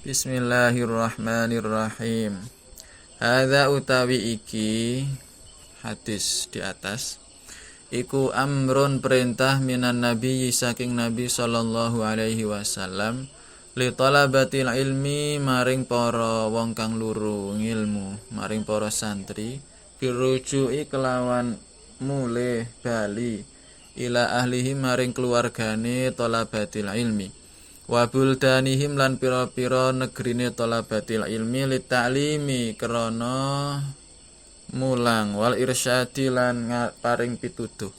Bismillahirrahmanirrahim. Hadza utawi iki hadis di atas iku amrun perintah minan nabi saking nabi sallallahu alaihi wasallam li talabatil ilmi maring para wong kang luru ngilmu, maring para santri birujuki kelawan mulih bali ila ahlihi maring keluargane talabatil ilmi wa buldanihim lan pira-pira negrine talabatil ilmi li ta'limi krana mulang wal irsyadi lan paring pituduh.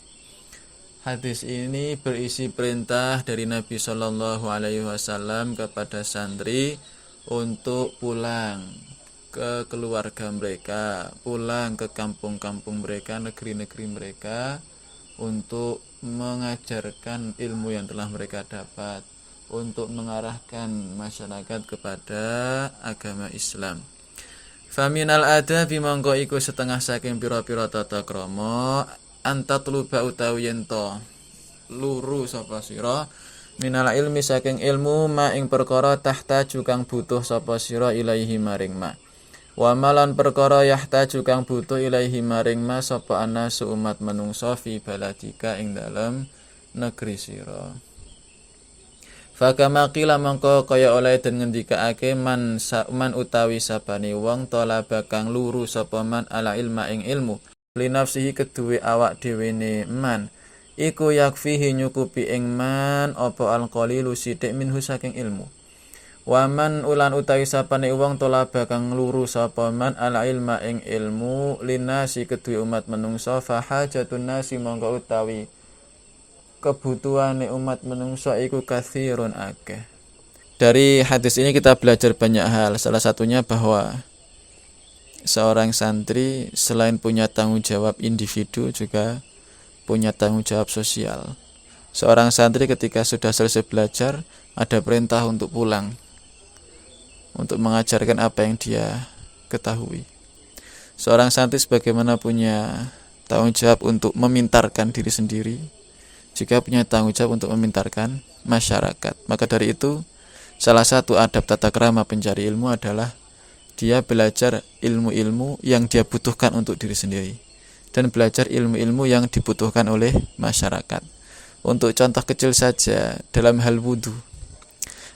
Hadis ini berisi perintah dari Nabi Shallallahu Alaihi Wasallam kepada santri untuk pulang ke keluarga mereka, pulang ke kampung-kampung mereka, negeri-negeri mereka, untuk mengajarkan ilmu yang telah mereka dapat, untuk mengarahkan masyarakat kepada agama Islam. Faminal adabi mongko iku setengah saking pira-pira tata krama antatluba utawi yen to luru sapa sira minal ilmi saking ilmu ma ing perkara tahtaju kang butuh sapa sira ilaihi maring ma wa malan perkara yahtaju kang butuh ilaihi maring ma sapa anasu umat manungsa fi baladika ing dalem negeri sira. Fakama qila mangko kaya oleh den ngendikaake man utawi sabane wong talaba kang luru sapa man ala ilma ing ilmu li nafsihi keduwe awak dhewene man iku yakfihi nyukupi ing man apa alqalilu sithik minhu saking ilmu. Wa man ulan utawi sapane wong talaba kang luru sapa man ala ilma ing ilmu linasi keduwe umat menungsa fa hajatun nasi mangko utawi kebutuhane umat menungsa iku katsirun akeh. Dari hadis ini kita belajar banyak hal. Salah satunya bahwa seorang santri selain punya tanggung jawab individu juga punya tanggung jawab sosial. Seorang santri ketika sudah selesai belajar ada perintah untuk pulang, untuk mengajarkan apa yang dia ketahui. Seorang santri sebagaimana punya tanggung jawab untuk memintarkan diri sendiri, juga punya tanggung jawab untuk memintarkan masyarakat. Maka dari itu, salah satu adab tata krama pencari ilmu adalah dia belajar ilmu-ilmu yang dia butuhkan untuk diri sendiri dan belajar ilmu-ilmu yang dibutuhkan oleh masyarakat. Untuk contoh kecil saja dalam hal wudu,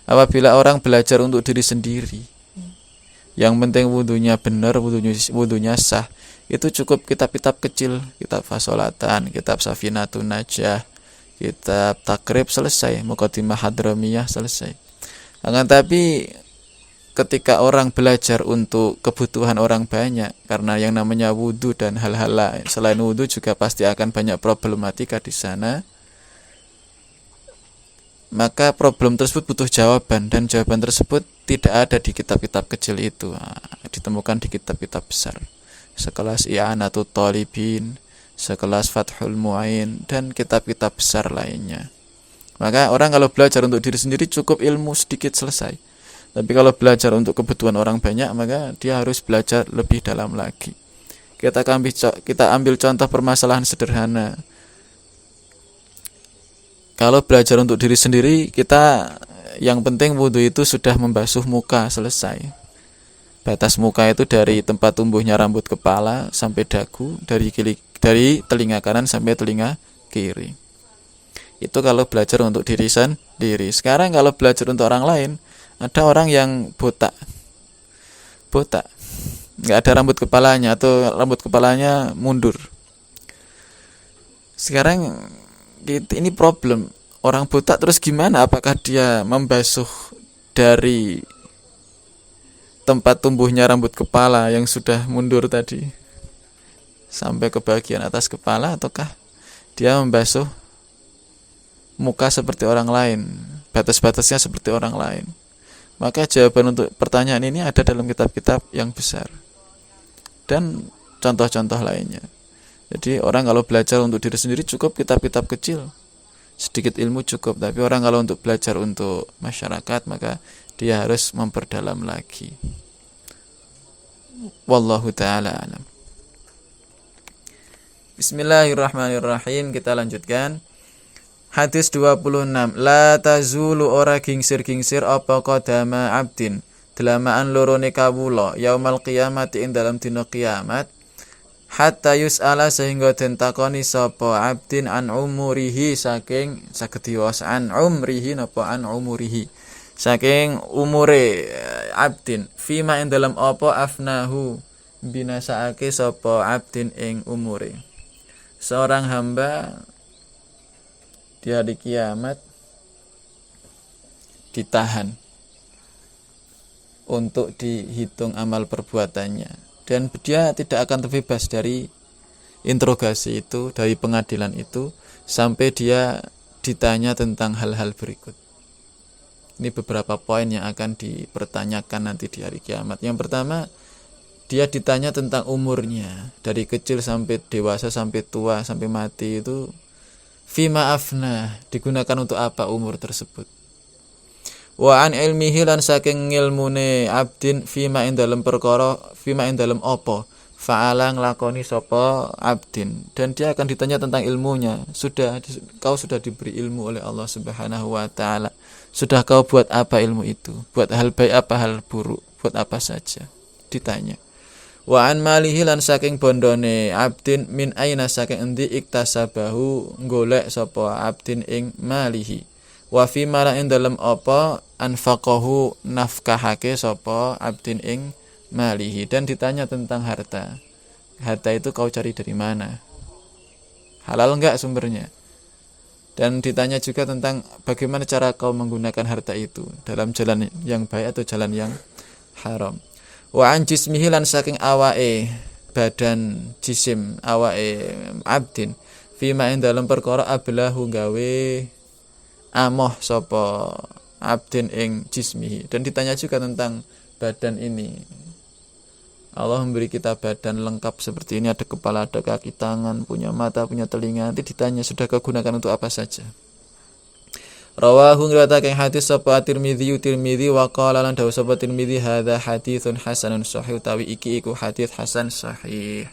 apabila orang belajar untuk diri sendiri, yang penting wudunya benar, wudunya sah, itu cukup kitab-kitab kecil, kitab fasolatan, kitab safinatun najah, kitab takrib selesai, muqaddimah hadramiyah selesai. Akan tapi ketika orang belajar untuk kebutuhan orang banyak, karena yang namanya wudu dan hal-hal lain selain wudu juga pasti akan banyak problematika di sana, maka problem tersebut butuh jawaban, dan jawaban tersebut tidak ada di kitab-kitab kecil itu, ditemukan di kitab-kitab besar sekelas I'anatut Talibin, sekelas Fathul Mu'in, dan kitab-kitab besar lainnya. Maka orang kalau belajar untuk diri sendiri cukup ilmu sedikit selesai. Tapi kalau belajar untuk kebutuhan orang banyak, maka dia harus belajar lebih dalam lagi. Kita ambil contoh permasalahan sederhana. Kalau belajar untuk diri sendiri, kita yang penting wudu itu sudah membasuh muka selesai. Batas muka itu dari tempat tumbuhnya rambut kepala sampai dagu, dari telinga kanan sampai telinga kiri. Itu kalau belajar untuk diri sendiri. Sekarang kalau belajar untuk orang lain, ada orang yang botak, nggak ada rambut kepalanya atau rambut kepalanya mundur. Sekarang ini problem, orang botak terus gimana? Apakah dia membasuh dari tempat tumbuhnya rambut kepala yang sudah mundur tadi sampai ke bagian atas kepala, ataukah dia membasuh muka seperti orang lain, batas-batasnya seperti orang lain? Maka jawaban untuk pertanyaan ini ada dalam kitab-kitab yang besar dan contoh-contoh lainnya. Jadi orang kalau belajar untuk diri sendiri cukup kitab-kitab kecil, sedikit ilmu cukup. Tapi orang kalau untuk belajar untuk masyarakat, maka dia harus memperdalam lagi. Wallahu ta'ala alam. Bismillahirrahmanirrahim. Kita lanjutkan. Hadis 26. La tazulu ora gingsir-gingsir apa qadama abdin delamaan lorone kawula yaumal qiyamati ing dalam dina kiamat hatta yus'ala sehingga den takoni sapa abdin an umurihi saking saged diwaos an umrihi napa an umurihi saking umure abdin fima ing dalam apa afnahu binasaake sapa abdin ing umure. Seorang hamba di hari kiamat ditahan untuk dihitung amal perbuatannya. Dan dia tidak akan terbebas dari interogasi itu, dari pengadilan itu, sampai dia ditanya tentang hal-hal berikut. Ini beberapa poin yang akan dipertanyakan nanti di hari kiamat. Yang pertama, dia ditanya tentang umurnya. Dari kecil sampai dewasa, sampai tua, sampai mati itu, fima afna, digunakan untuk apa umur tersebut. Wa an ilmihi lan saking ngilmune abdin fima ing dalem perkara fima ing dalem apa fa'ala nglakoni sapa abdin, dan dia akan ditanya tentang ilmunya. Kau sudah diberi ilmu oleh Allah Subhanahu wa taala, sudah kau buat apa ilmu itu? Buat hal baik apa hal buruk? Buat apa saja? Ditanya. Wa an malihi lan saking bondone abdin min aina saking endi iktasabahu golek sapa abdin ing malihi. Wa fi ma ing dalem apa anfaqahu nafkahake sapa abdin ing malihi, dan ditanya tentang harta. Harta itu kau cari dari mana? Halal enggak sumbernya? Dan ditanya juga tentang bagaimana cara kau menggunakan harta itu, dalam jalan yang baik atau jalan yang haram. Wa an jismihi lan saking awake badan jisim awake abdin fima ing dalem perkara ablahu gawe amoh sapa abdin ing jismihi, dan ditanya juga tentang badan ini. Allah memberi kita badan lengkap seperti ini, ada kepala, ada kaki, tangan, punya mata, punya telinga. Nanti ditanya sudah kau gunakan untuk apa saja. Rawahu ngriwayatake hadis sapa Tirmidzi wa qala lan dawuh sapa Tirmidzi hadza haditsun hasanun sahih, utawi iki iku hadis hasan sahih.